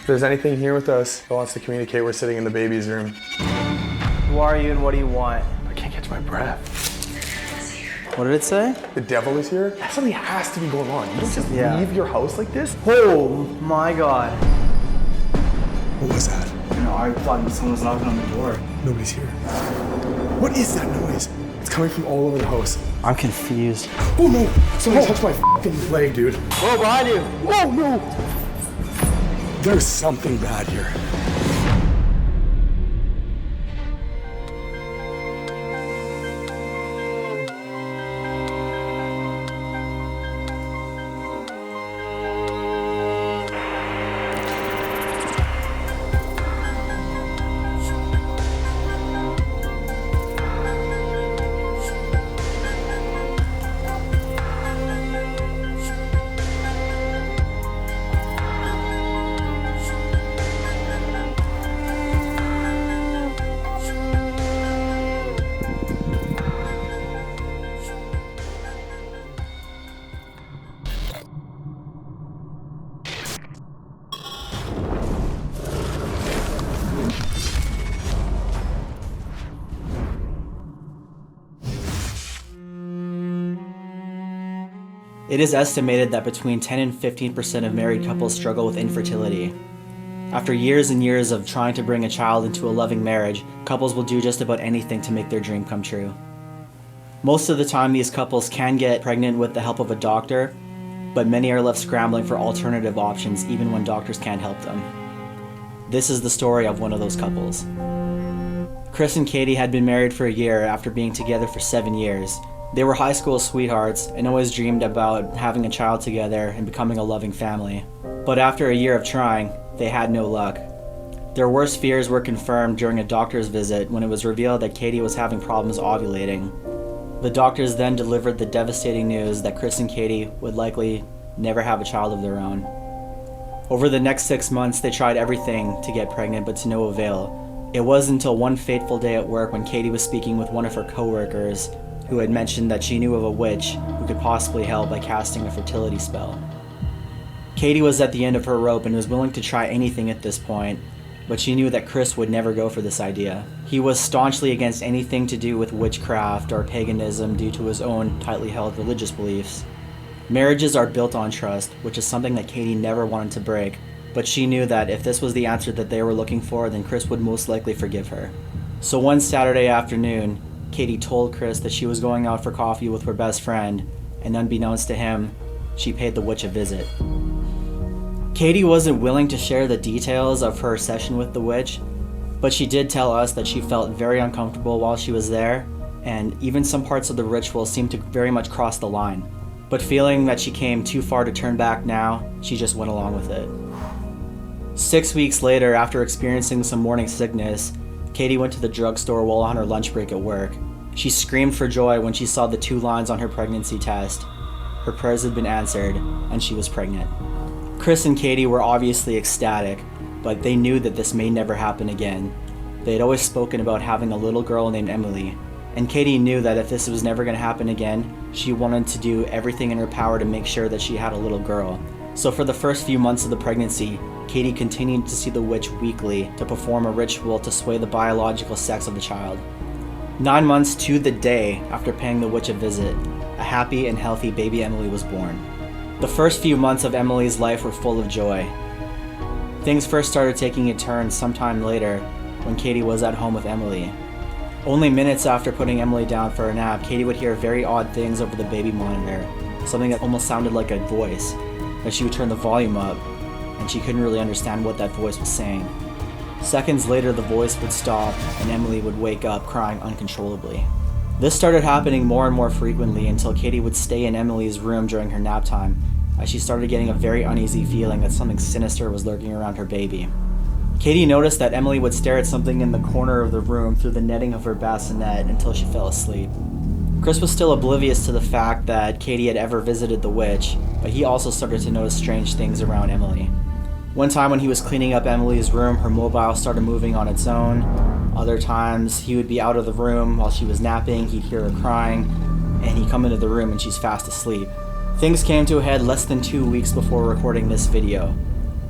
If there's anything here with us that wants to communicate, we're sitting in the baby's room. Who are you and what do you want? I can't catch my breath. What did it say? The devil is here? Something has to be going on. You don't just leave your house like this? Oh my god. What was that? No, I thought someone was knocking on the door. Nobody's here. What is that noise? It's coming from all over the house. I'm confused. Oh no! Somebody touched my f***ing leg, dude. Whoa, behind you! Oh no! There's something bad here. It is estimated that between 10 and 15% of married couples struggle with infertility. After years and years of trying to bring a child into a loving marriage, couples will do just about anything to make their dream come true. Most of the time, these couples can get pregnant with the help of a doctor, but many are left scrambling for alternative options even when doctors can't help them. This is the story of one of those couples. Chris and Katie had been married for a year after being together for 7 years. They were high school sweethearts and always dreamed about having a child together and becoming a loving family. But after a year of trying, they had no luck. Their worst fears were confirmed during a doctor's visit when it was revealed that Katie was having problems ovulating. The doctors then delivered the devastating news that Chris and Katie would likely never have a child of their own. Over the next 6 months, they tried everything to get pregnant, but to no avail. It wasn't until one fateful day at work when Katie was speaking with one of her coworkers who had mentioned that she knew of a witch who could possibly help by casting a fertility spell. Katie was at the end of her rope and was willing to try anything at this point, but she knew that Chris would never go for this idea. He was staunchly against anything to do with witchcraft or paganism due to his own tightly held religious beliefs. Marriages are built on trust, which is something that Katie never wanted to break, but she knew that if this was the answer that they were looking for, then Chris would most likely forgive her. So one Saturday afternoon, Katie told Chris that she was going out for coffee with her best friend, and unbeknownst to him, she paid the witch a visit. Katie wasn't willing to share the details of her session with the witch, but she did tell us that she felt very uncomfortable while she was there, and even some parts of the ritual seemed to very much cross the line. But feeling that she came too far to turn back now, she just went along with it. 6 weeks later, after experiencing some morning sickness, Katie went to the drugstore while on her lunch break at work. She screamed for joy when she saw the 2 lines on her pregnancy test. Her prayers had been answered, and she was pregnant. Chris and Katie were obviously ecstatic, but they knew that this may never happen again. They had always spoken about having a little girl named Emily, and Katie knew that if this was never going to happen again, she wanted to do everything in her power to make sure that she had a little girl. So for the first few months of the pregnancy, Katie continued to see the witch weekly to perform a ritual to sway the biological sex of the child. 9 months to the day after paying the witch a visit, a happy and healthy baby Emily was born. The first few months of Emily's life were full of joy. Things first started taking a turn sometime later when Katie was at home with Emily. Only minutes after putting Emily down for a nap, Katie would hear very odd things over the baby monitor, something that almost sounded like a voice, as she would turn the volume up, and she couldn't really understand what that voice was saying. Seconds later, the voice would stop, and Emily would wake up crying uncontrollably. This started happening more and more frequently until Katie would stay in Emily's room during her nap time, as she started getting a very uneasy feeling that something sinister was lurking around her baby. Katie noticed that Emily would stare at something in the corner of the room through the netting of her bassinet until she fell asleep. Chris was still oblivious to the fact that Katie had ever visited the witch, but he also started to notice strange things around Emily. One time when he was cleaning up Emily's room, her mobile started moving on its own. Other times, he would be out of the room while she was napping, he'd hear her crying, and he'd come into the room and she's fast asleep. Things came to a head less than 2 weeks before recording this video.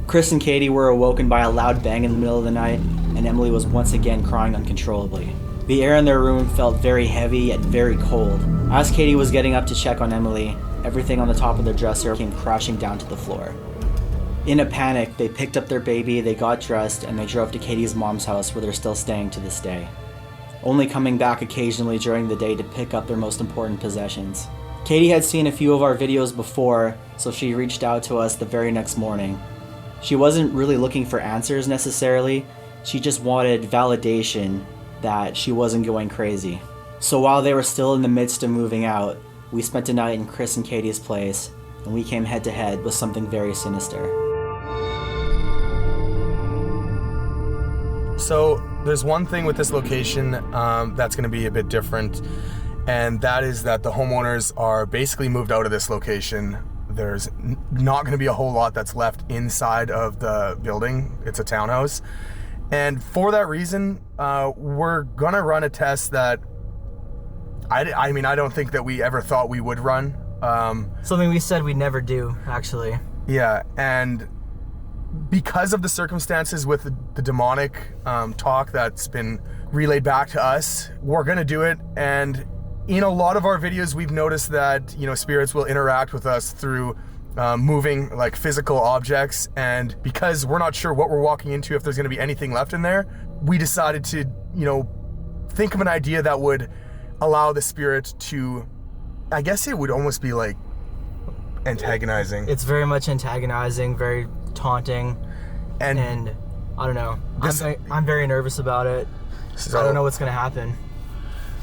Chris and Katie were awoken by a loud bang in the middle of the night, and Emily was once again crying uncontrollably. The air in their room felt very heavy yet very cold. As Katie was getting up to check on Emily, everything on the top of their dresser came crashing down to the floor. In a panic, they picked up their baby, they got dressed, and they drove to Katie's mom's house where they're still staying to this day, only coming back occasionally during the day to pick up their most important possessions. Katie had seen a few of our videos before, so she reached out to us the very next morning. She wasn't really looking for answers necessarily, she just wanted validation that she wasn't going crazy. So while they were still in the midst of moving out, we spent a night in Chris and Katie's place, and we came head to head with something very sinister. So there's one thing with this location that's going to be a bit different, and that is that the homeowners are basically moved out of this location. There's not going to be a whole lot that's left inside of the building. It's a townhouse. And for that reason, we're going to run a test that I mean, I don't think that we ever thought we would run. Something we said we'd never do, actually. Yeah, and because of the circumstances with the demonic talk that's been relayed back to us, we're going to do it. And in a lot of our videos, we've noticed that, you know, spirits will interact with us through moving like physical objects. And because we're not sure what we're walking into, if there's going to be anything left in there, we decided to, you know, think of an idea that would allow the spirit to, I guess it would almost be like antagonizing. It's very much antagonizing, very taunting, and I don't know. I'm very nervous about it. So, I don't know what's gonna happen.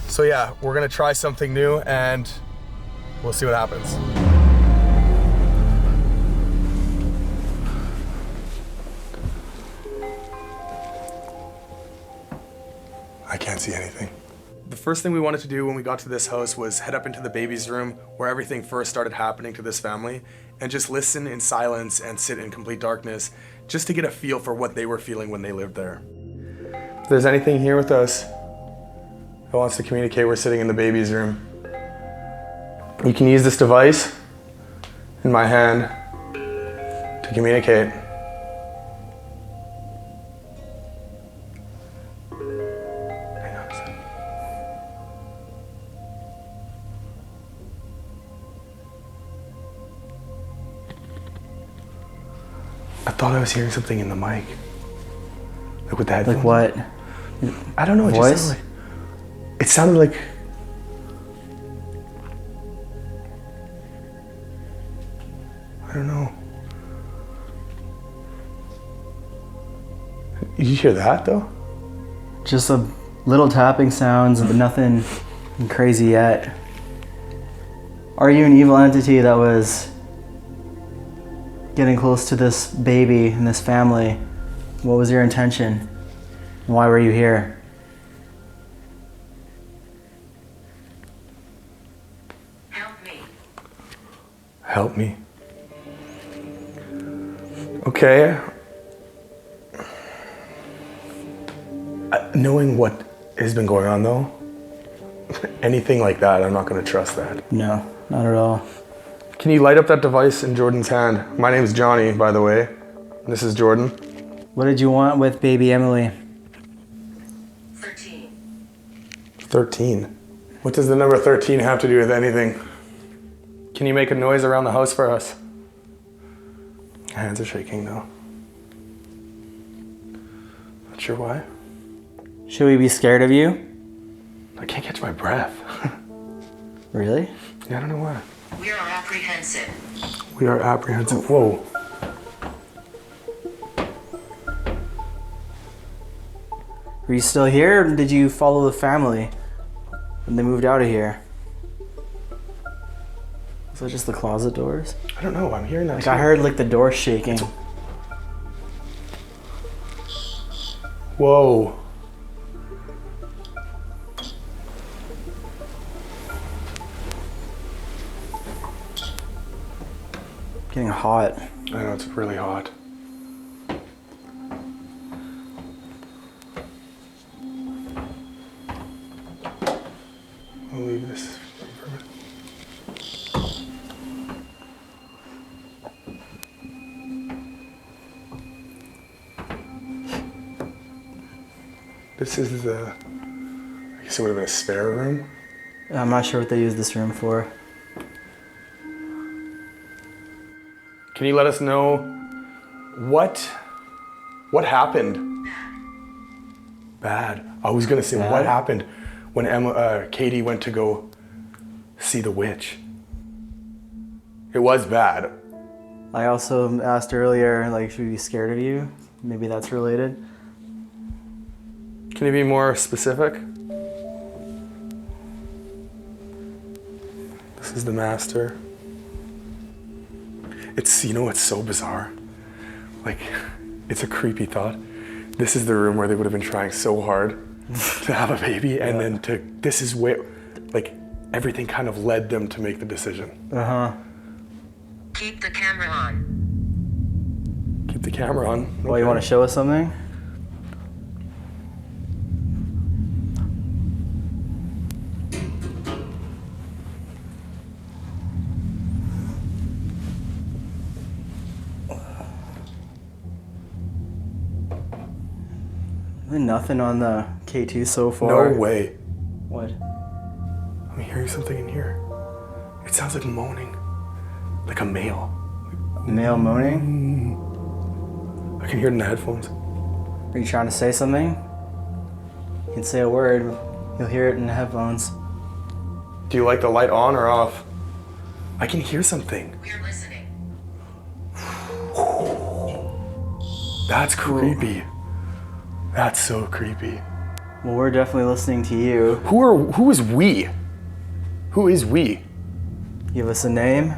So yeah, we're gonna try something new and we'll see what happens. I can't see anything. The first thing we wanted to do when we got to this house was head up into the baby's room where everything first started happening to this family and just listen in silence and sit in complete darkness just to get a feel for what they were feeling when they lived there. If there's anything here with us that wants to communicate, we're sitting in the baby's room. You can use this device in my hand to communicate. I thought I was hearing something in the mic. Like with the headphones. Like what? I don't know. Voice? It sounded like... I don't know. Did you hear that though? Just a little tapping sounds, but nothing crazy yet. Are you an evil entity that was getting close to this baby and this family? What was your intention? Why were you here? Help me. Help me. Okay. Knowing what has been going on though, anything like that, I'm not going to trust that. No, not at all. Can you light up that device in Jordan's hand? My name is Johnny, by the way. This is Jordan. What did you want with baby Emily? 13. 13. What does the number 13 have to do with anything? Can you make a noise around the house for us? Hands are shaking though. Not sure why. Should we be scared of you? I can't catch my breath. Really? Yeah, I don't know why. We are apprehensive. We are apprehensive. Whoa. Are you still here, or did you follow the family when they moved out of here? Is that just the closet doors? I don't know. I'm hearing that. Like too. I heard like the door shaking. Whoa. Getting hot. I know, it's really hot. I'll leave this for a minute. This is the, I guess it would have been a spare room. I'm not sure what they use this room for. Can you let us know what happened? Bad. I was gonna say, what happened when Katie went to go see the witch? It was bad. I also asked earlier, like, should we be scared of you? Maybe that's related. Can you be more specific? This is the master. It's, you know, it's so bizarre. Like, it's a creepy thought. This is the room where they would have been trying so hard to have a baby, and then this is where, like, everything kind of led them to make the decision. Uh-huh. Keep the camera on. Keep the camera on. Okay. Well, you want to show us something? Nothing on the K2 so far. No way. What? I'm hearing something in here. It sounds like moaning. Like a male. Male moaning? I can hear it in the headphones. Are you trying to say something? You can say a word. You'll hear it in the headphones. Do you like the light on or off? I can hear something. We're listening. That's creepy. That's so creepy. Well, we're definitely listening to you. Who is we? Who is we? Give us a name.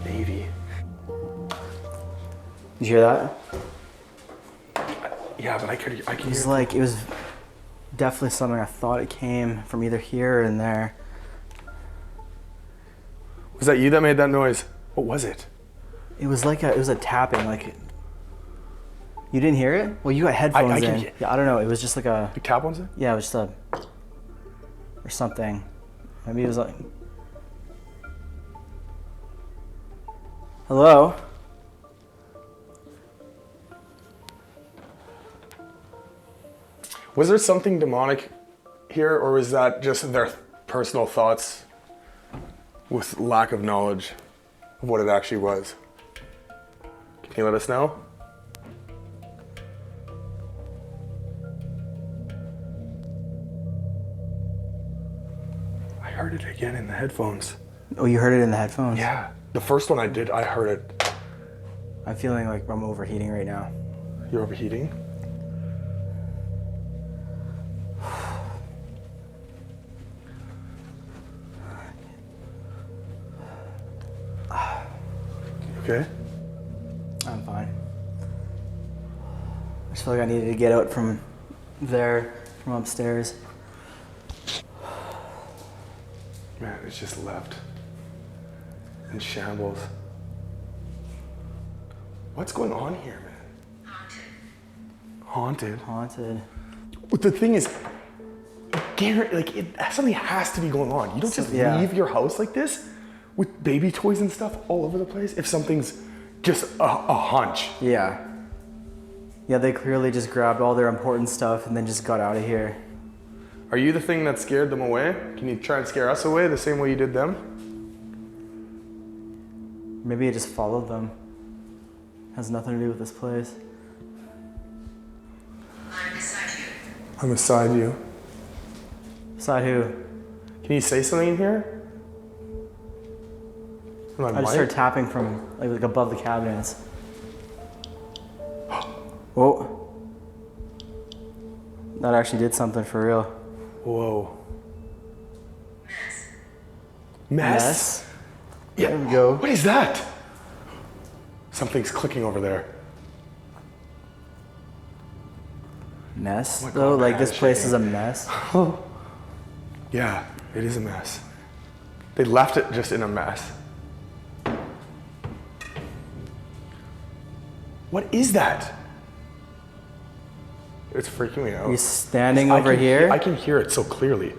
Navy. Did you hear that? Yeah, but I can It hear. was like, it was definitely something I thought it came from either here or in there. Was that you that made that noise? What was it? It was like it was a tapping, like. You didn't hear it? Well, you got headphones I can in. hear- Yeah, I don't know. It was just like a. Big tap ones? Yeah, it was just a. Or something. Maybe it was like. Hello? Was there something demonic here, or was that just their personal thoughts with lack of knowledge of what it actually was? Can you let us know? I heard it again in the headphones. Oh, you heard it in the headphones? Yeah, the first one I did, I heard it. I'm feeling like I'm overheating right now. You're overheating? Okay. I'm fine. I just feel like I needed to get out from there, from upstairs. Man, it's just left in shambles. What's going on here, man? Haunted. Haunted. But the thing is, something has to be going on. You don't just leave your house like this with baby toys and stuff all over the place if something's just a hunch. Yeah. Yeah, they clearly just grabbed all their important stuff and then just got out of here. Are you the thing that scared them away? Can you try and scare us away the same way you did them? Maybe it just followed them. Has nothing to do with this place. I'm beside you. I'm beside you. Beside who? Can you say something in here? I just heard tapping from like above the cabinets. Whoa. That actually did something for real. Whoa. Mess. Mess? Yeah. There we go. What is that? Something's clicking over there. Mess? Oh my God, though? my Like hand this is place shaking. is a mess. Yeah, it is a mess. They left it just in a mess. What is that? It's freaking me out. He's standing over here. I can hear it so clearly.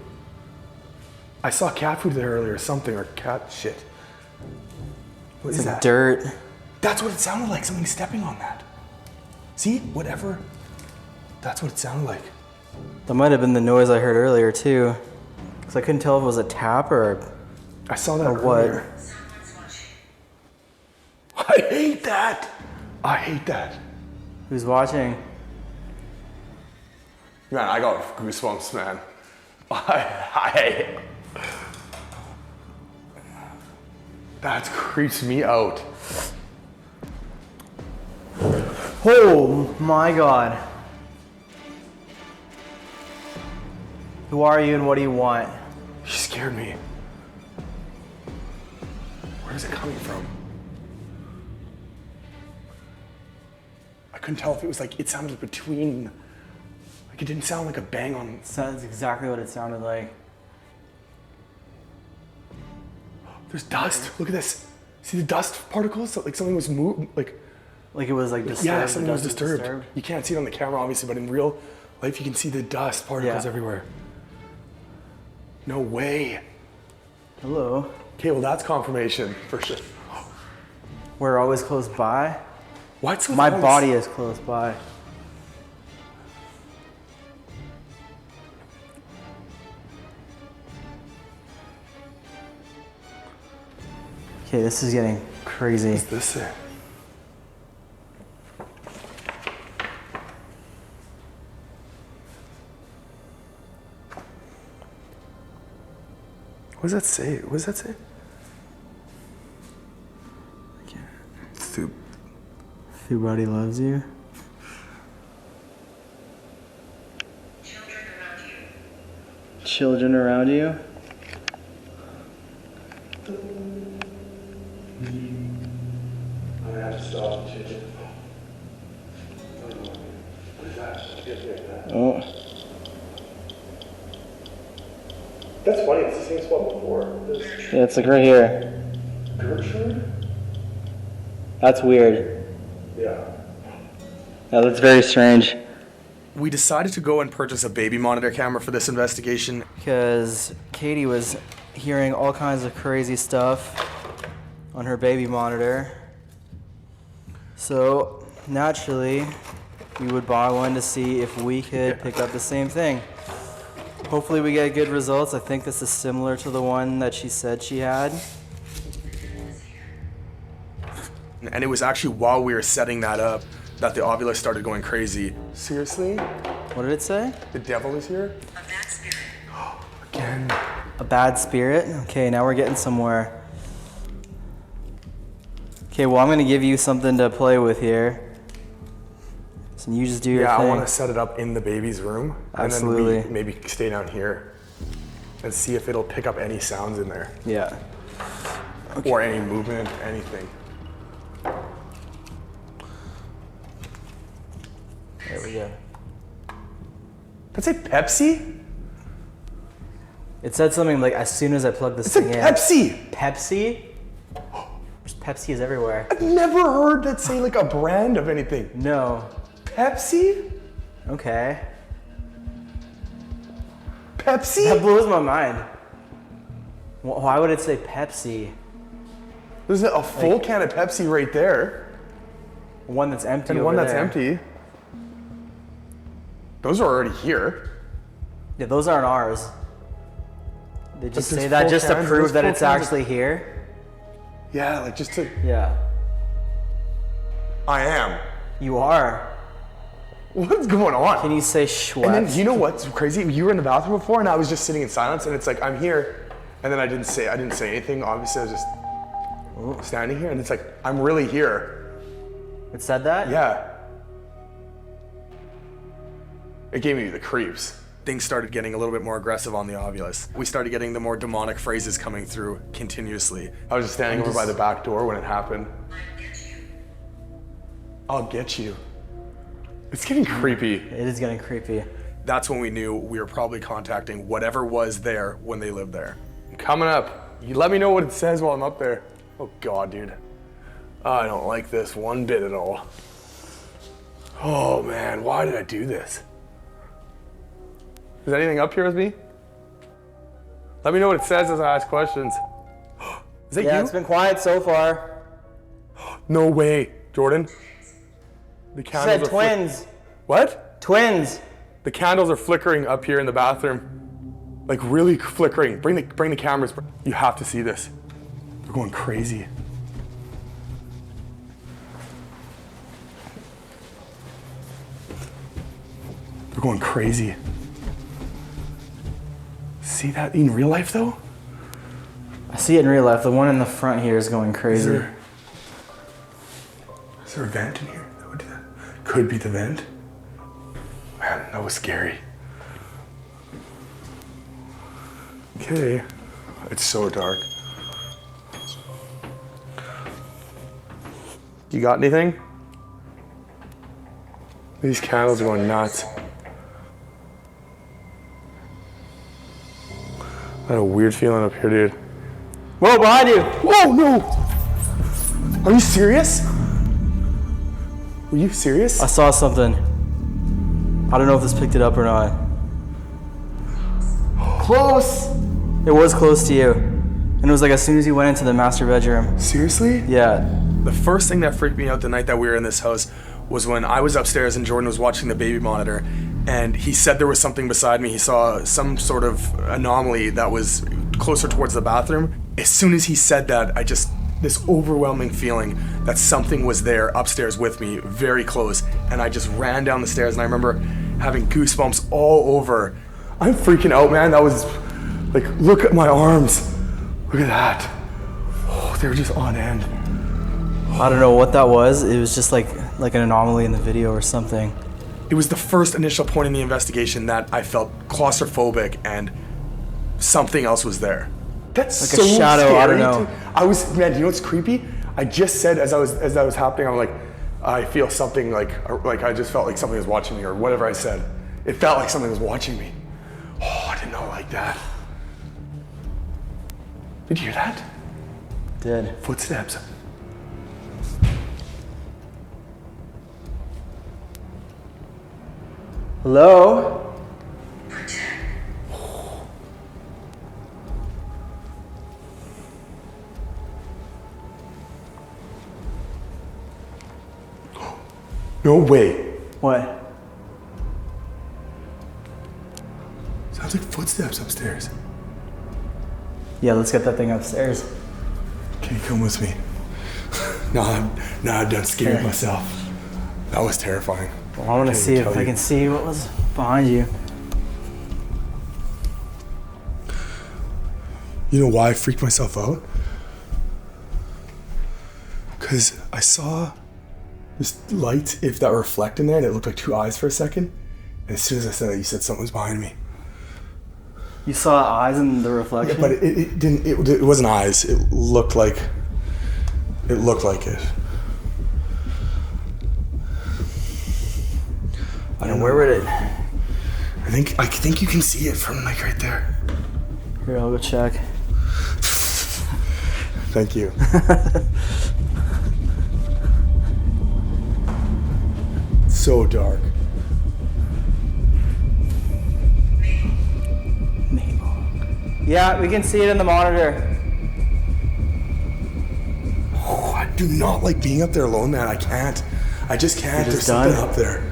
I saw cat food there earlier, something, or cat shit. What is that? Dirt. That's what it sounded like, something stepping on that. See, whatever. That's what it sounded like. That might have been the noise I heard earlier too. Because I couldn't tell if it was a tap or I saw that earlier. What? I hate that. I hate that. Who's watching? Man, I got goosebumps, man. That creeps me out. Oh my God. Who are you and what do you want? She scared me. Where is it coming from? I couldn't tell if it was like, it sounded between, like it didn't sound like a bang on. That's exactly what it sounded like. There's dust, look at this. See the dust particles? Like something was moved, like it was like disturbed. yeah, something was disturbed. You can't see it on the camera obviously, but in real life you can see the dust particles everywhere. No way. Hello. Okay, well that's confirmation for sure. We're always close by. What's with My all body is close by. Okay, this is getting crazy. What's this say? What does that say? What does that say? I can't. Soup. If your body loves you. Children around you. Children around you. I'm gonna have to stop. What is that? Oh. That's funny, it's the same spot before. Yeah, it's like right here. Gertrude? That's weird. Yeah. Yeah, that's very strange. We decided to go and purchase a baby monitor camera for this investigation. Because Katie was hearing all kinds of crazy stuff on her baby monitor. So naturally, we would buy one to see if we could pick up the same thing. Hopefully we get good results. I think this is similar to the one that she said she had. And it was actually while we were setting that up that the ovulus started going crazy. Seriously? What did it say? The devil is here? A bad spirit. Again. A bad spirit? Okay, now we're getting somewhere. Okay, well I'm gonna give you something to play with here. So you just do your thing. Yeah, I want to set it up in the baby's room. Absolutely. And then maybe stay down here and see if it'll pick up any sounds in there. Yeah. Okay. Or any movement, anything. There we go. Did it say Pepsi? It said something like, as soon as I plug this It said thing in. Pepsi! Pepsi? Pepsi is everywhere. I've never heard that say like a brand of anything. No. Pepsi? Okay. Pepsi? That blows my mind. Why would it say Pepsi? There's a full can of Pepsi right there. One that's empty. And over one that's there. empty. Those are already here. Yeah, those aren't ours. They just there's say that full just to cans, prove there's that full it's cans of- actually here. Yeah, like just to. Yeah. I am. You are. What's going on? Can you say Schweppes? And then you know what's crazy? You were in the bathroom before, and I was just sitting in silence, and it's like I'm here, and then I didn't say anything. Obviously, I was just standing here, and it's like I'm really here. It said that? Yeah. It gave me the creeps. Things started getting a little bit more aggressive on the ovulus. We started getting the more demonic phrases coming through continuously. I was just standing over by the back door when it happened. I'll get you. It's getting creepy. It is getting creepy. That's when we knew we were probably contacting whatever was there when they lived there. Coming up, You let me know what it says while I'm up there. Oh God, dude. I don't like this one bit at all. Oh man, why did I do this? Is anything up here with me? Let me know what it says as I ask questions. Is that you? Yeah, it's been quiet so far. No way, Jordan. The She candles said twins. What? Twins. The candles are flickering up here in the bathroom. Like really flickering. Bring the cameras. You have to see this. They're going crazy. They're going crazy. See that in real life though? I see it in real life. The one in the front here is going crazy. Is there a vent in here? That would do that. Could be the vent. Man, that was scary. Okay. It's so dark. You got anything? These candles are going nuts. I had a weird feeling up here, dude. Whoa, behind you. Whoa, no! Are you serious? Were you serious? I saw something. I don't know if this picked it up or not. Close. It was close to you. And it was like as soon as you went into the master bedroom. Seriously? Yeah. The first thing that freaked me out the night that we were in this house was when I was upstairs and Jordan was watching the baby monitor, and he said there was something beside me. He saw some sort of anomaly that was closer towards the bathroom. As soon as he said that, this overwhelming feeling that something was there upstairs with me, very close, and I just ran down the stairs, and I remember having goosebumps all over. I'm freaking out, man. That was like, look at my arms. Look at that. Oh, they were just on end. I don't know what that was. It was just like an anomaly in the video or something. It was the first initial point in the investigation that I felt claustrophobic and something else was there. That's like so a shadow. Scary. I don't know. Man, do you know what's creepy? I just said as that was happening, I'm like, I feel something like I just felt like something was watching me or whatever I said. It felt like something was watching me. Oh, I did not like that. Did you hear that? Did. Footsteps. Hello? No way. What? Sounds like footsteps upstairs. Yeah, let's get that thing upstairs. Can you come with me? Now I'm done scaring myself. That was terrifying. Well, I want to see if I can see what was behind you. You know why I freaked myself out? Because I saw this light, if that reflect in there, and it looked like two eyes for a second. And as soon as I said that, you said something was behind me. You saw eyes in the reflection? Yeah, but it didn't. It wasn't eyes. It looked like it. I don't know. Where would it? I think you can see it from like right there. Here, I'll go check. Thank you. So dark. Yeah, we can see it in the monitor. Oh, I do not like being up there alone, man. I can't. I just can't. There's something up there.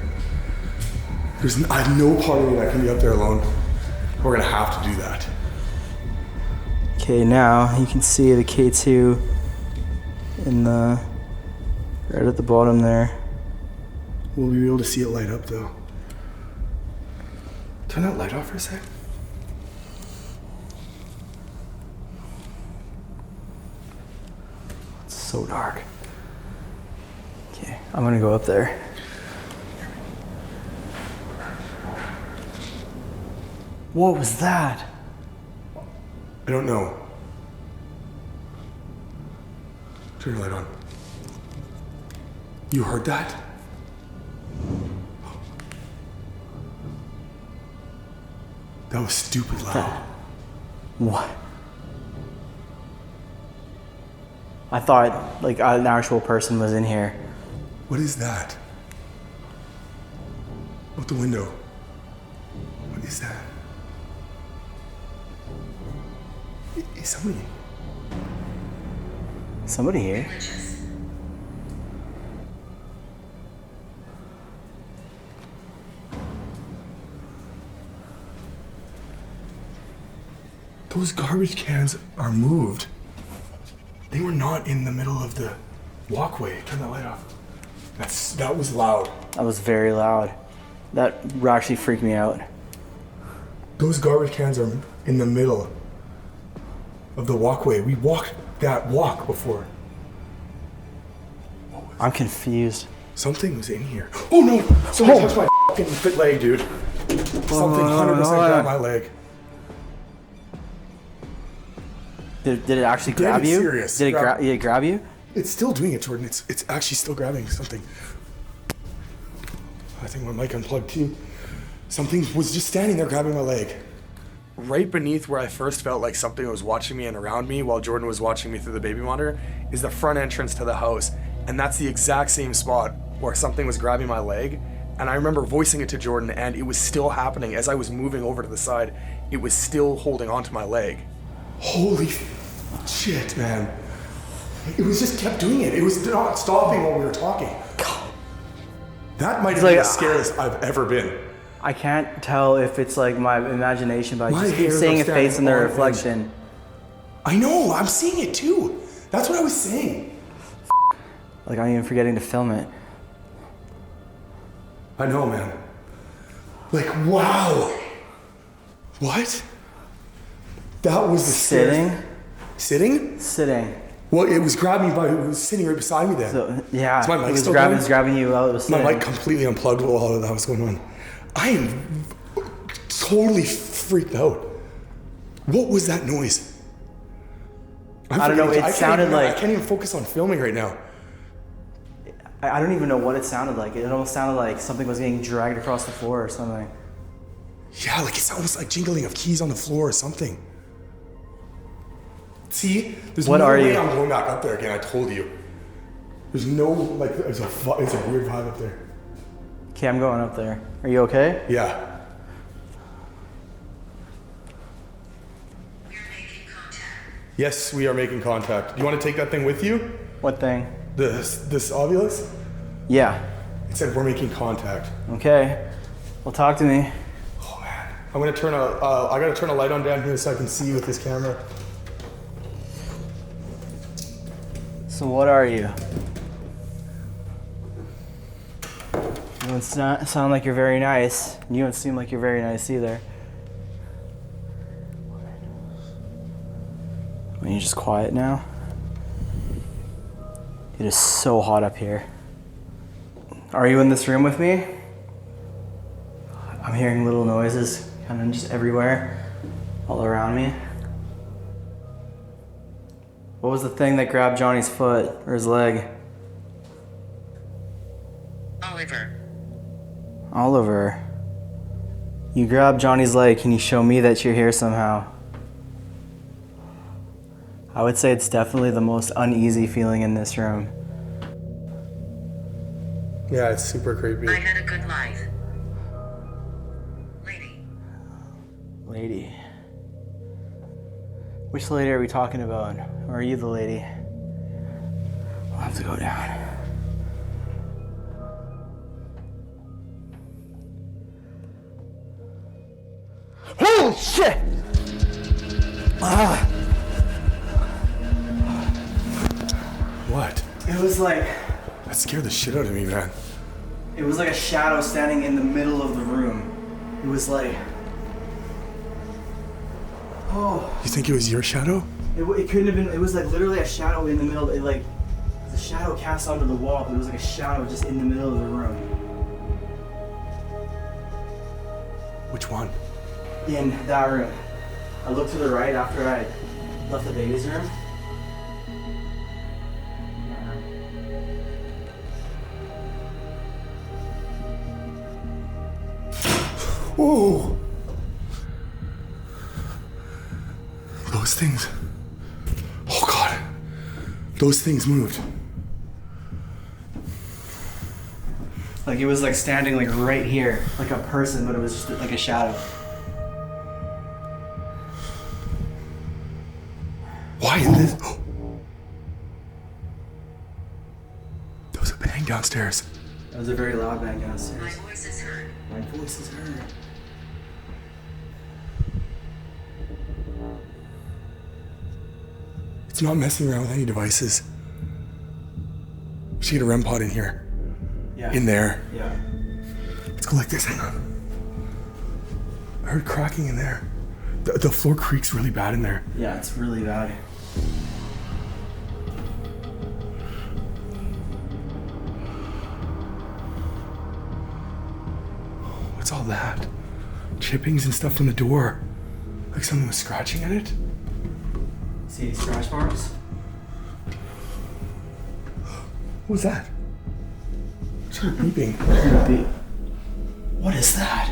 I have no part of me that can be up there alone. We're gonna have to do that. Okay, now you can see the K2 in the right at the bottom there. We'll be able to see it light up though. Turn that light off for a sec. It's so dark. Okay, I'm gonna go up there. What was that? I don't know. Turn your light on. You heard that? That was stupid loud. What? I thought like an actual person was in here. What is that? Out the window. What is that? Is somebody? Somebody here? Religious. Those garbage cans are moved. They were not in the middle of the walkway. Turn that light off. That was loud. That was very loud. That actually freaked me out. Those garbage cans are in the middle of the walkway. We walked that walk before. I'm confused. Something was in here. Oh no! Somebody touched my fucking fit leg, dude. Something 100% grabbed my leg. Did it actually grab you? Serious. Did it grab you? It's still doing it, Jordan. It's actually still grabbing something. I think my mic unplugged too. Something was just standing there grabbing my leg. Right beneath where I first felt like something was watching me and around me while Jordan was watching me through the baby monitor is the front entrance to the house. And that's the exact same spot where something was grabbing my leg. And I remember voicing it to Jordan and it was still happening. As I was moving over to the side, it was still holding onto my leg. Holy shit, man. It was just kept doing it. It was not stopping while we were talking. God. That might have been the scariest I've ever been. I can't tell if it's like my imagination, but I just keep hairs seeing are a face in the standing on reflection. I know, I'm seeing it too. That's what I was saying. Like I'm even forgetting to film it. I know, man. Like, wow. What? That was the Sitting? scariest. Sitting? Sitting. Well, it was grabbing by, it was sitting right beside me then. So, yeah, Is my mic it was still grabbing, going? grabbing you while it was sitting. My mic completely unplugged while all of that was going on. I am totally freaked out. What was that noise? I don't know, it sounded like... I can't even focus on filming right now. I don't even know what it sounded like. It almost sounded like something was getting dragged across the floor or something. Yeah, like it's almost like jingling of keys on the floor or something. See? There's What no are way you? I'm going back up there again, I told you. There's no, like, it's a weird vibe up there. Okay, I'm going up there. Are you okay? Yeah. We're making contact. Yes, we are making contact. Do you want to take that thing with you? What thing? This obelisk? Yeah. It said we're making contact. Okay. Well, talk to me. Oh man. I'm gonna turn I gotta turn a light on down here so I can see with this camera. So what are you? You don't sound like you're very nice. You don't seem like you're very nice either. Are you just quiet now? It is so hot up here. Are you in this room with me? I'm hearing little noises kind of just everywhere, all around me. What was the thing that grabbed Johnny's foot or his leg? Oliver. Oliver. You grabbed Johnny's leg. Can you show me that you're here somehow? I would say it's definitely the most uneasy feeling in this room. Yeah, it's super creepy. I had a good life. Lady. Lady. Which lady are we talking about? Or are you the lady? I'll have to go down. Holy shit! Ah! What? It was like... That scared the shit out of me, man. It was like a shadow standing in the middle of the room. It was like... Oh. You think it was your shadow? It couldn't have been... It was like literally a shadow in the middle. It like... The shadow cast onto the wall, but it was like a shadow just in the middle of the room. Which one? In that room. I looked to the right after I left the baby's room. Ooh. Those things. Oh God. Those things moved. Like it was like standing like right here, like a person, but it was just like a shadow. Why is this? There was a bang downstairs. That was a very loud bang My downstairs. voice is heard. My voice is heard. It's not messing around with any devices. We should get a REM pod in here. Yeah. In there. Yeah. Let's go like this, hang on. I heard cracking in there. The floor creaks really bad in there. Yeah, it's really bad. What's all that? Chippings and stuff from the door. Like something was scratching at it. See any scratch marks? What was that? I started beeping. What is that?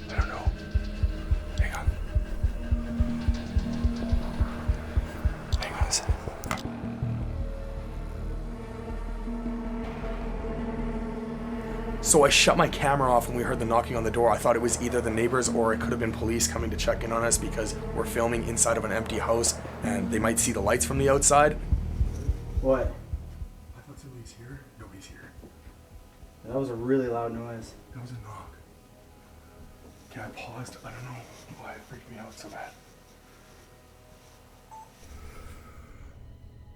I don't know. Hang on. Hang on a second. So I shut my camera off when we heard the knocking on the door. I thought it was either the neighbors or it could have been police coming to check in on us because we're filming inside of an empty house and they might see the lights from the outside. What? I thought somebody's here. Nobody's here. That was a really loud noise. That was a knock. Okay, I paused. I don't know why it freaked me out so bad.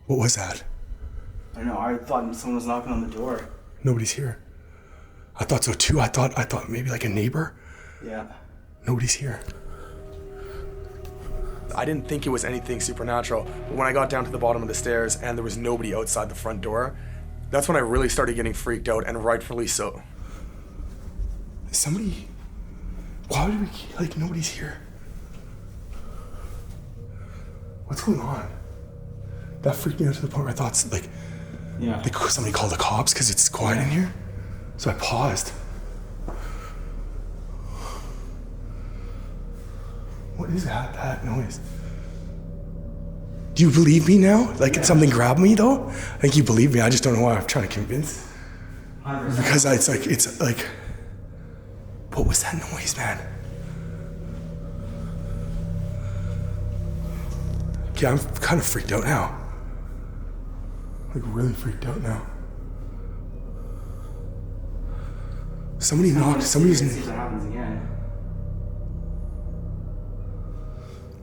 What was that? I don't know. I thought someone was knocking on the door. Nobody's here. I thought so too. I thought maybe like a neighbor. Yeah. Nobody's here. I didn't think it was anything supernatural, but when I got down to the bottom of the stairs and there was nobody outside the front door, that's when I really started getting freaked out, and rightfully so. Somebody... Why would we... Like, nobody's here. What's going on? That freaked me out to the point where I thought, like... Yeah. Like somebody called the cops because it's quiet in here. So I paused. What is that noise? Do you believe me now? Like something grabbed me though? I think you believe me. I just don't know why I'm trying to convince. 100%. Because it's like, what was that noise, man? Okay, I'm kind of freaked out now. Like really freaked out now. Somebody knocked. Somebody's. See if that happens again.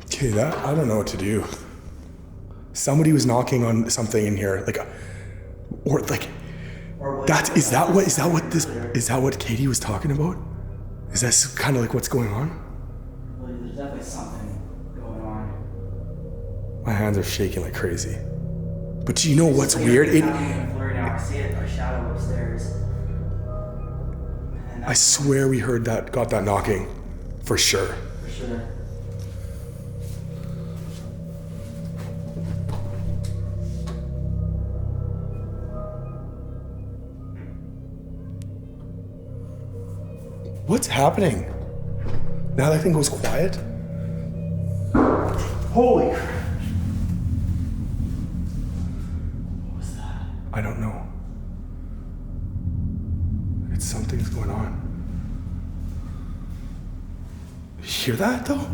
Okay, that I don't know what to do. Somebody was knocking on something in here, like, or like, that is that what Katie was talking about? Is that kind of like what's going on? Well, there's definitely something going on. My hands are shaking like crazy. But do you know what's weird? I see it, a shadow upstairs. I swear we got that knocking, for sure. For sure. What's happening? Now that thing goes quiet? Holy crap. What was that? I don't know. Something's going on. You hear that though?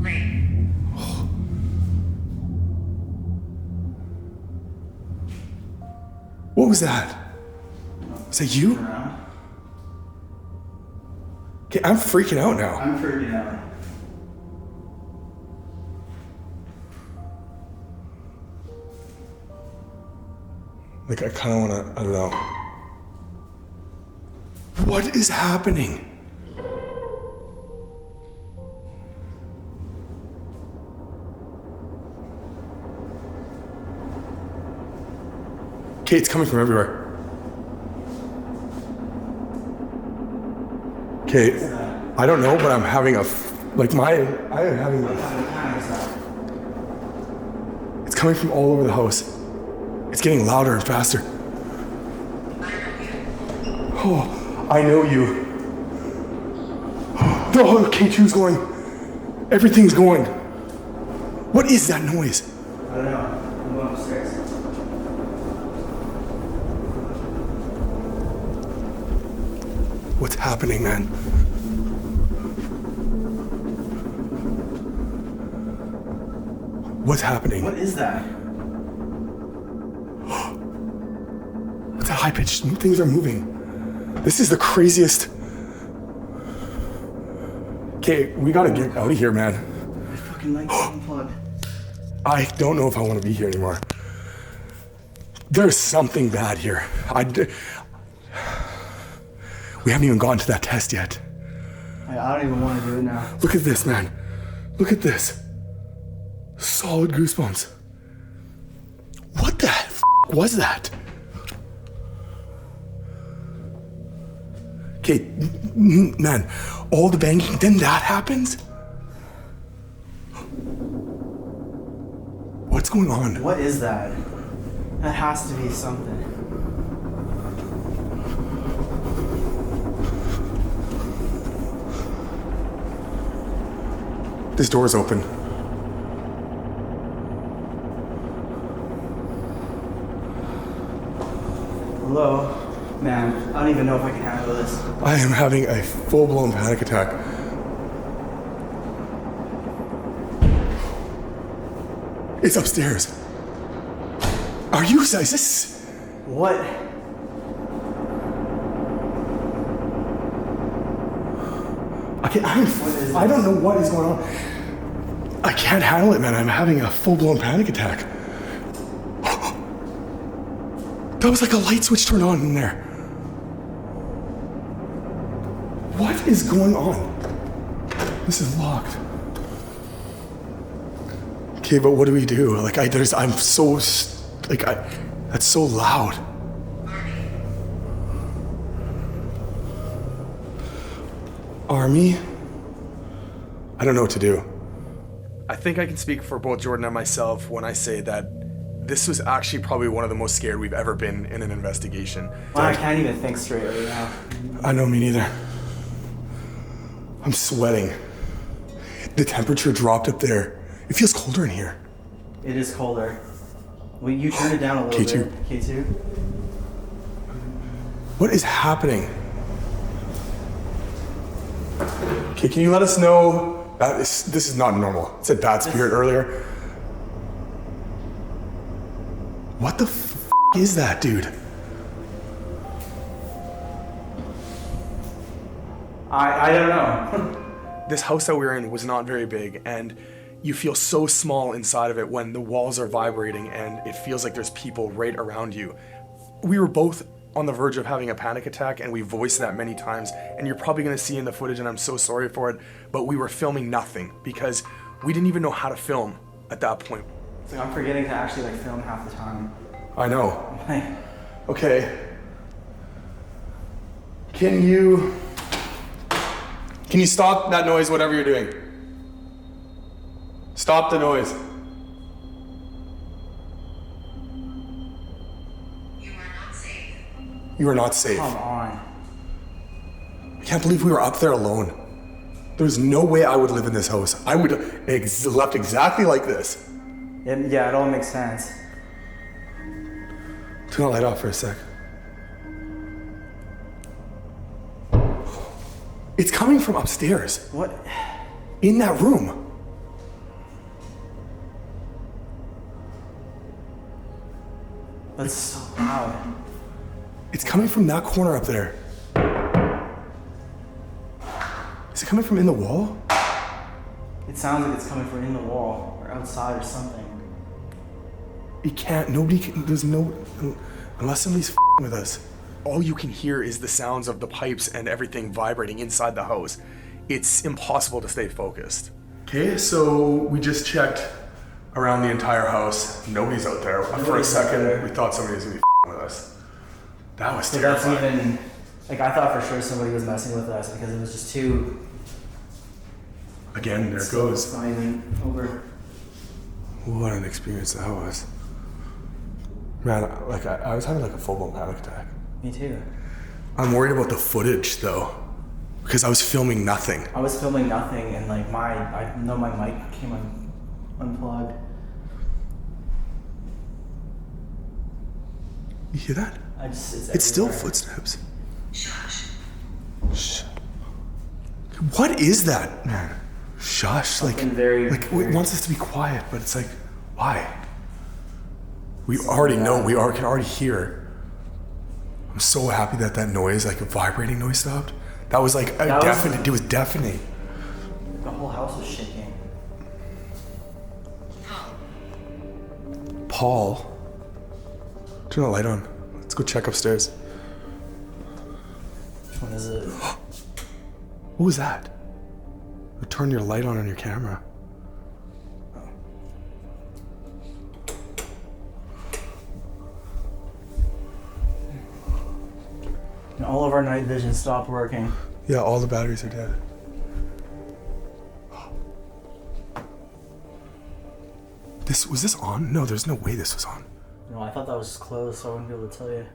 Wait. Oh. What was that? Is that you? Okay, I'm freaking out now. I'm freaking out. Like, I kind of want to, I don't know. What is happening? Okay, it's coming from everywhere. Okay, I don't know, but I'm having I am having it's coming from all over the house. It's getting louder and faster. Oh, I know you. Oh, K2's going. Everything's going. What is that noise? I don't know. I'm going upstairs. What's happening, man? What's happening? What is that? What's that high pitched? Things are moving. This is the craziest. Okay, we gotta get out of here, man. My fucking lights unplugged. I don't know if I want to be here anymore. There's something bad here. We haven't even gotten to that test yet. I don't even want to do it now. Look at this, man. Look at this. Solid goosebumps. What the was that? Okay, man, all the banging, then that happens? What's going on? What is that? That has to be something. This door's open. Hello? Man, I don't even know if I can handle this. I am having a full-blown panic attack. It's upstairs. Are you, is this? What? I don't know what is going on. I can't handle it, man. I'm having a full-blown panic attack. That was like a light switch turned on in there. What is going on? This is locked. Okay, but what do we do? Like, I'm so, that's so loud. Army? I don't know what to do. I think I can speak for both Jordan and myself when I say that this was actually probably one of the most scared we've ever been in an investigation. Well, I can't even think straight right now. I know, me neither. I'm sweating. The temperature dropped up there. It feels colder in here. It is colder. Will you turn it down a little K2. bit? K2? What is happening? Okay, can you let us know? This is not normal. It said bad spirit earlier. What the is that, dude? I don't know. This house that we were in was not very big, and you feel so small inside of it when the walls are vibrating and it feels like there's people right around you. We were both on the verge of having a panic attack, and we voiced that many times, and you're probably gonna see in the footage, and I'm so sorry for it, but we were filming nothing because we didn't even know how to film at that point. It's like I'm forgetting to actually film half the time. I know. Okay. Can you stop that noise, whatever you're doing? Stop the noise. You are not safe. Come on. I can't believe we were up there alone. There's no way I would live in this house. I would have left exactly like this. Yeah, it all makes sense. Turn the light off for a sec. It's coming from upstairs. What? In that room. That's so loud. It's coming from that corner up there. Is it coming from in the wall? It sounds like it's coming from in the wall or outside or something. It can't, nobody can, there's no, unless somebody's with us. All you can hear is the sounds of the pipes and everything vibrating inside the house. It's impossible to stay focused. Okay, so we just checked around the entire house. Nobody's out there. For a second, we thought somebody was gonna be with us. That was terrifying. That's even, I thought for sure somebody was messing with us because it was just too... Again, there it goes. It's not even over. What an experience that was. Man, I was having a full-blown panic attack. Me too. I'm worried about the footage, though. Because I was filming nothing. I was filming nothing, and like I know my mic came unplugged. You hear that? It's still footsteps. Shush. Shh. What is that, man? Shush. Like it wants us to be quiet, but it's like, why? We already know. We can already hear. I'm so happy that noise, like a vibrating noise, stopped. That was like deafening. It was deafening. The whole house was shaking. Paul. Turn the light on. Let's go check upstairs. Which one is it? What was that? Turn your light on your camera. And all of our night vision stopped working. Yeah, all the batteries are dead. Was this on? No, there's no way this was on. No, I thought that was closed, so I wouldn't be able to tell you.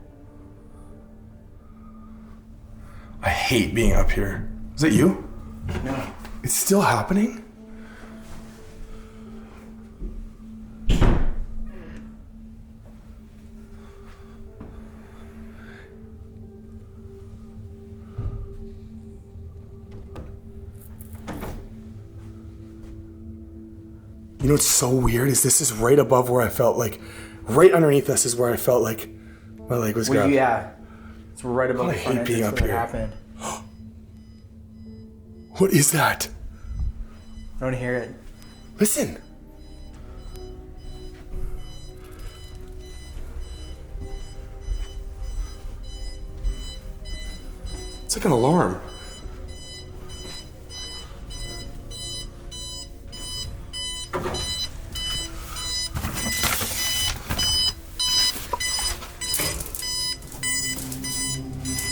I hate being up here. Is it you? No. It's still happening? You know what's so weird is this is right above where I felt like, right underneath us is where I felt like my leg was grabbed. Yeah. It's right above I the front hate being entrance up where it here. happened. What is that? I don't hear it. Listen. It's like an alarm.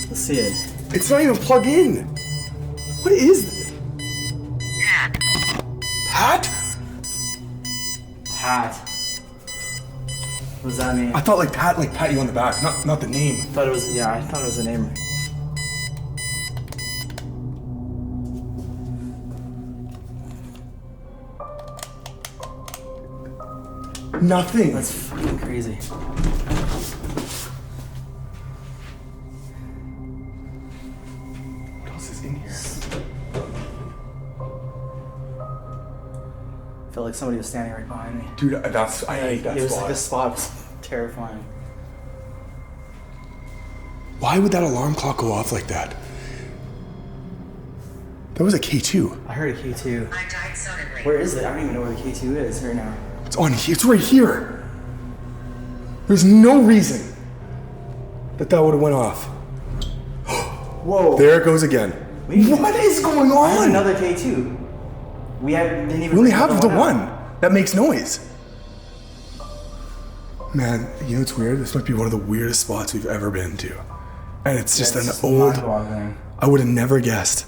Let's see it. It's not even plugged in. What is this? Pat. Pat? Pat. What does that mean? I thought like pat you on the back, not the name. I thought it was a name. Nothing. That's fucking crazy. What else is in here? I felt like somebody was standing right behind me. Dude, I hate that It was spot. like a spot was terrifying. Why would that alarm clock go off like that? That was a K2. I heard a K2. I died suddenly. Where is it? I don't even know where the K2 is right now. It's on here. It's right here. There's no reason that would have went off. Whoa. There it goes again. What is going I have on? another K2. Didn't even. We only have the out. one that makes noise. Man, you know what's weird? This might be one of the weirdest spots we've ever been to. And it's just It's an old... mind-boggling. I would have never guessed.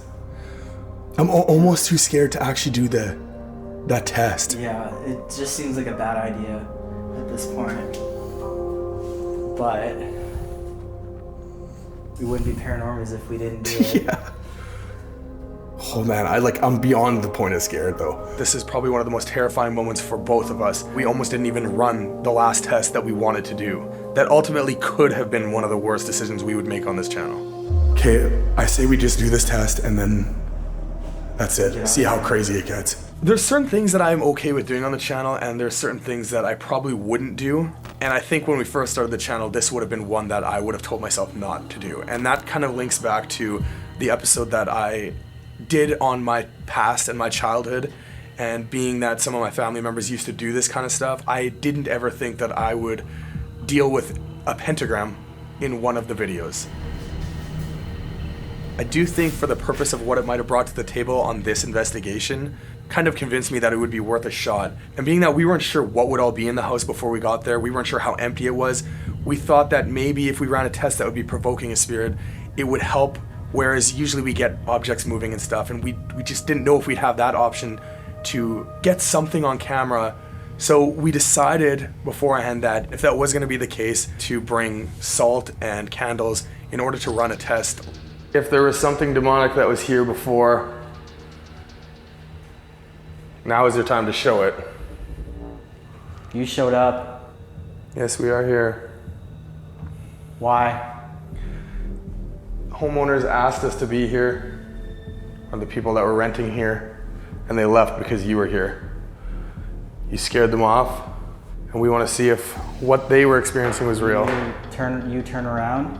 I'm almost too scared to actually do that test. Yeah, it just seems like a bad idea at this point. But we wouldn't be paranormals if we didn't do it. Yeah. Oh man, I'm beyond the point of scared though. This is probably one of the most terrifying moments for both of us. We almost didn't even run the last test that we wanted to do. That ultimately could have been one of the worst decisions we would make on this channel. Okay, I say we just do this test and then that's it. See how crazy it gets. There's certain things that I'm okay with doing on the channel and there's certain things that I probably wouldn't do. And I think when we first started the channel, this would have been one that I would have told myself not to do. And that kind of links back to the episode that I did on my past and my childhood. And being that some of my family members used to do this kind of stuff, I didn't ever think that I would deal with a pentagram in one of the videos. I do think for the purpose of what it might have brought to the table on this investigation, kind of convinced me that it would be worth a shot. And being that we weren't sure what would all be in the house before we got there, we weren't sure how empty it was, we thought that maybe if we ran a test that would be provoking a spirit, it would help, whereas usually we get objects moving and stuff, and we just didn't know if we'd have that option to get something on camera. So we decided beforehand that if that was going to be the case, to bring salt and candles in order to run a test if there was something demonic that was here before, now is your time to show it. You showed up. Yes, we are here. Why? Homeowners asked us to be here, or the people that were renting here, and they left because you were here. You scared them off, and we want to see if what they were experiencing was real. You turn around.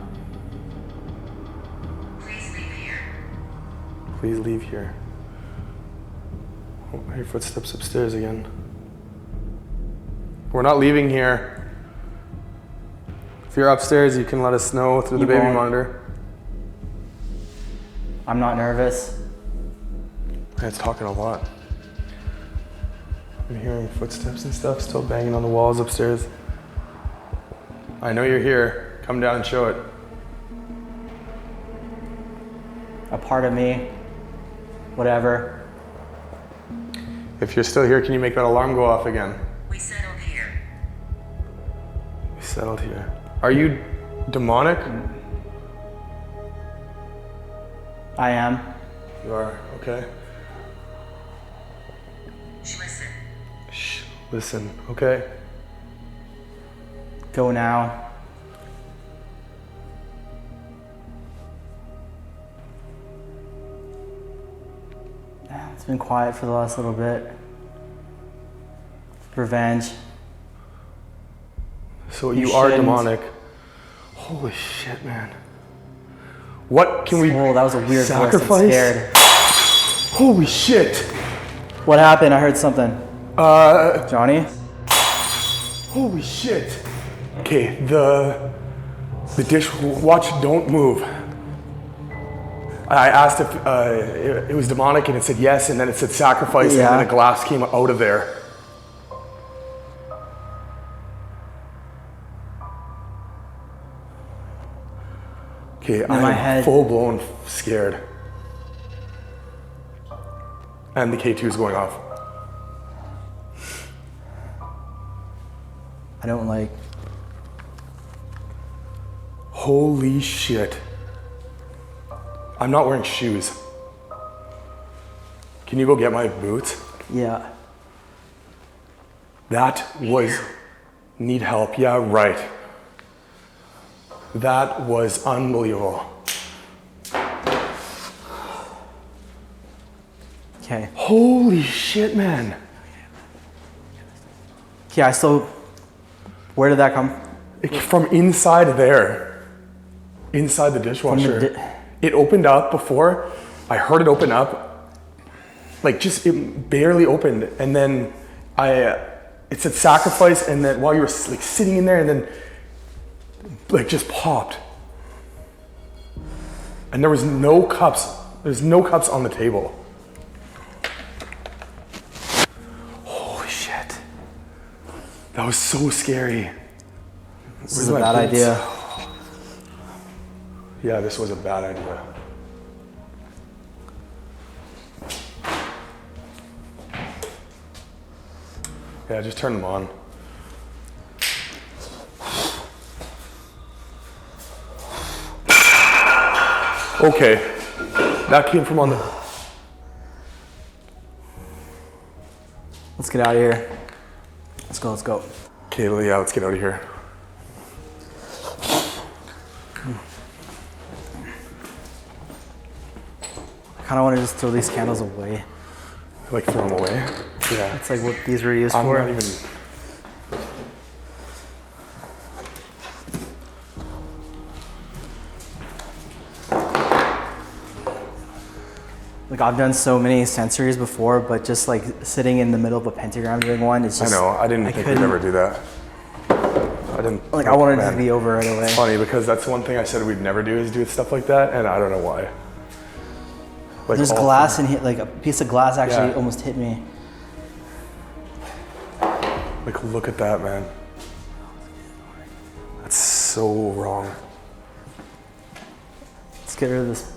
Please leave here. Please leave here. Oh, I hear footsteps upstairs again. We're not leaving here. If you're upstairs, you can let us know through the baby monitor. I'm not nervous. It's talking a lot. I'm hearing footsteps and stuff still banging on the walls upstairs. I know you're here. Come down and show it. A part of me. Whatever. If you're still here, can you make that alarm go off again? We settled here. We settled here. Are you demonic? I am. You are, okay. Listen. Shh, listen, okay? Go now. It's been quiet for the last little bit. Revenge. So You you are shouldn't. demonic. Holy shit, man. What can we Oh, that was a weird voice. I'm sacrifice? scared. Holy shit. What happened? I heard something. Johnny? Holy shit. Okay, the dish, watch, don't move. I asked if it was demonic and it said yes, and then it said sacrifice, and Yeah. then a glass came out of there. Okay, my I'm head. full blown scared. And the K2 is going off. I don't like. Holy shit. I'm not wearing shoes. Can you go get my boots? Yeah. That was, need help, yeah, right. That was unbelievable. Okay. Holy shit, man. Yeah, I still. Where did that come? From inside there, inside the dishwasher. It opened up before, I heard it open up, like just, it barely opened, and then it said sacrifice, and then while you were like sitting in there, and then like just popped. And there was no cups, there's no cups on the table. Holy shit. That was so scary. This is a bad idea. Yeah, this was a bad idea. Yeah, just turn them on. Okay, that came from on the... Let's get out of here. Let's go, let's go. Okay, yeah, let's get out of here. I kind of want to just throw these candles away. Like throw them away? Yeah. It's like what these were used I'm for. not even... Like I've done so many sensories before, but just like sitting in the middle of a pentagram doing one, it's just. I know, I didn't think we'd ever do that. I didn't... Like I wanted it to be over right away. It's funny because that's one thing I said we'd never do is do stuff like that, and I don't know why. Like There's all glass in here, like a piece of glass actually Yeah. almost hit me. Like, look at that, man. That's so wrong. Let's get rid of this.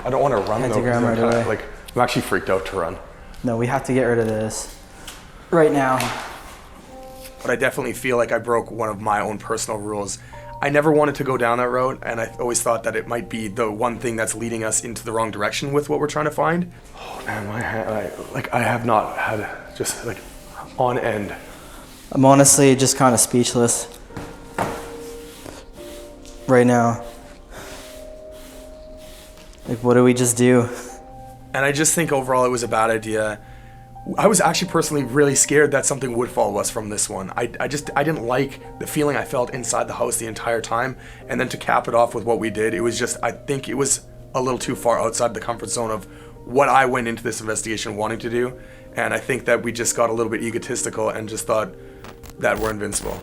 I don't want to run though. 'Cause Pentagram I'm right kinda, away. like, I'm actually freaked out to run. No, we have to get rid of this right now. But I definitely feel like I broke one of my own personal rules. I never wanted to go down that road, and I always thought that it might be the one thing that's leading us into the wrong direction with what we're trying to find. Oh man, my hand, I have not had just like on end. I'm honestly just kind of speechless right now. Like, what do we just do? And I just think overall it was a bad idea. I was actually personally really scared that something would follow us from this one. I didn't like the feeling I felt inside the house the entire time. And then to cap it off with what we did, it was just, I think it was a little too far outside the comfort zone of what I went into this investigation wanting to do. And I think that we just got a little bit egotistical and just thought that we're invincible.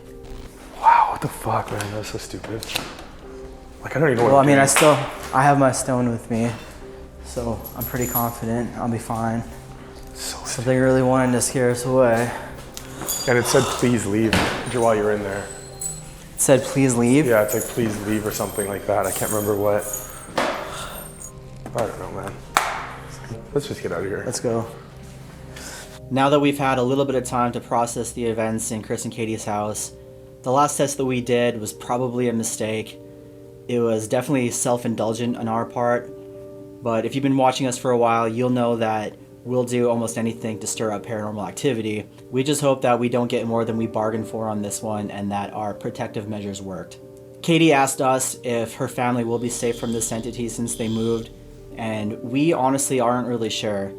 Wow, what the fuck, man? That was so stupid. Like, I don't even know what Well, I'm doing. I have my stone with me, so I'm pretty confident I'll be fine. Something really wanted to scare us away. And it said, please leave, while you're in there. It said, please leave? Yeah, it's like, please leave or something like that. I can't remember what. I don't know, man. Let's just get out of here. Let's go. Now that we've had a little bit of time to process the events in Chris and Katie's house, the last test that we did was probably a mistake. It was definitely self-indulgent on our part, but if you've been watching us for a while, you'll know that we'll do almost anything to stir up paranormal activity. We just hope that we don't get more than we bargained for on this one and that our protective measures worked. Katie asked us if her family will be safe from this entity since they moved, and we honestly aren't really sure.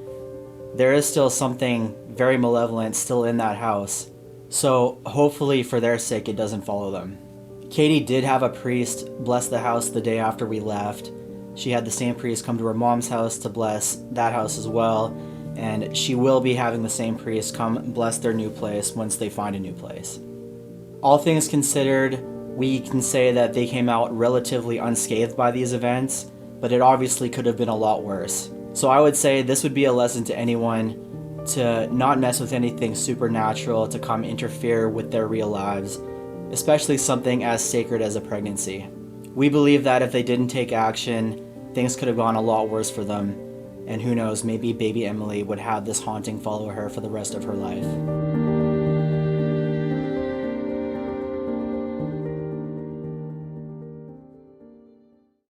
There is still something very malevolent still in that house, so hopefully for their sake it doesn't follow them. Katie did have a priest bless the house the day after we left. She had the same priest come to her mom's house to bless that house as well, and she will be having the same priest come bless their new place once they find a new place. All things considered, we can say that they came out relatively unscathed by these events, but it obviously could have been a lot worse. So I would say this would be a lesson to anyone to not mess with anything supernatural to come interfere with their real lives, especially something as sacred as a pregnancy. We believe that if they didn't take action, things could have gone a lot worse for them, and who knows, maybe baby Emily would have this haunting follow her for the rest of her life.